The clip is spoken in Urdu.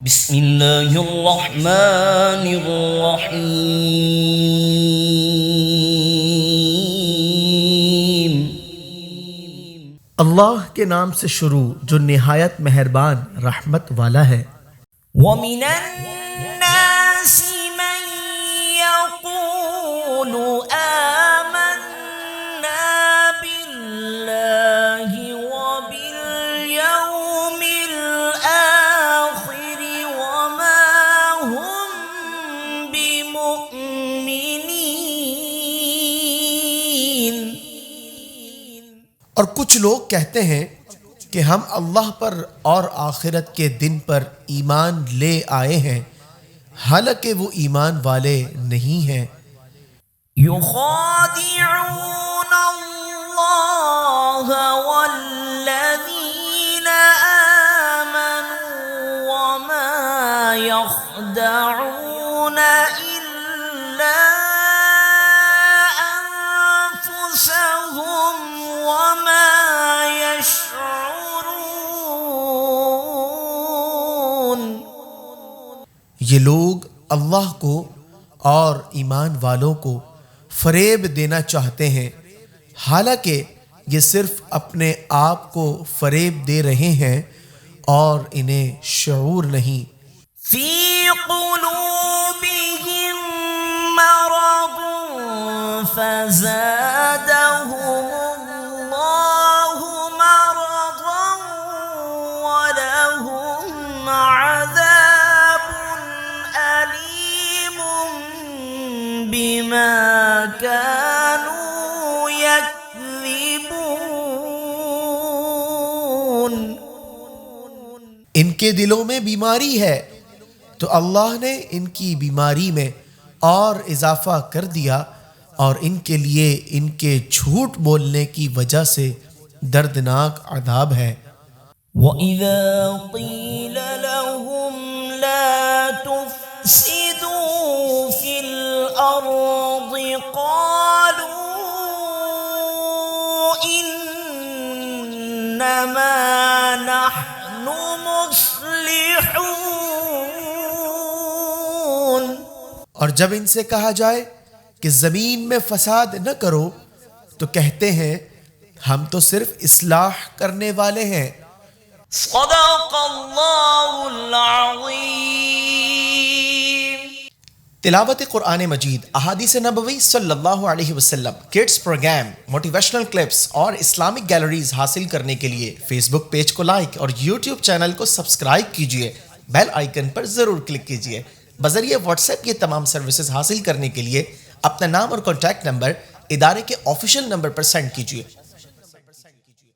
بسم اللہ الرحمن الرحیم۔ اللہ کے نام سے شروع جو نہایت مہربان رحمت والا ہے۔ وَمِنَ النَّاسِ مَن يَقُولُ آمَنَّا بِاللَّهِ وَبِالْيَوْمِ الْآخِرِ وَمَا هُمْ بِمُؤْمِنِينَ۔ اور کچھ لوگ کہتے ہیں کہ ہم اللہ پر اور آخرت کے دن پر ایمان لے آئے ہیں، حالانکہ وہ ایمان والے نہیں ہیں۔ يخادعون الله والذين آمنوا وما يخدعون إلا أنفسهم وما يشعرون۔ یہ لوگ اللہ کو اور ایمان والوں کو فریب دینا چاہتے ہیں، حالانکہ یہ صرف اپنے آپ کو فریب دے رہے ہیں اور انہیں شعور نہیں۔ في قلوبهم مرض فزادهم الله مرضا ولهم عذاب أليم بما كانوا يكذبون۔ ان کے دلوں میں بیماری ہے تو اللہ نے ان کی بیماری میں اور اضافہ کر دیا، اور ان کے لیے ان کے جھوٹ بولنے کی وجہ سے دردناک عذاب ہے۔ وَإِذَا قِيلَ لَهُمْ لَا تُفْسِدُوا فِي الْأَرْضِ قَالُوا إِنَّمَا نَحْنُ مُصْلِحُونَ۔ اور جب ان سے کہا جائے کہ زمین میں فساد نہ کرو تو کہتے ہیں ہم تو صرف اصلاح کرنے والے ہیں۔ صدق اللہ العظیم۔ تلاوت قرآن مجید، احادیث نبوی صلی اللہ علیہ وسلم، کڈز پروگرام، موٹیویشنل کلپس اور اسلامک گیلریز حاصل کرنے کے لیے فیس بک پیج کو لائک اور یوٹیوب چینل کو سبسکرائب کیجیے، بیل آئیکن پر ضرور کلک کیجیے۔ بذریعہ واٹس ایپ یہ تمام سروسز حاصل کرنے کے لیے اپنا نام اور کانٹیکٹ نمبر ادارے کے آفیشیل نمبر پر سینڈ کیجیے۔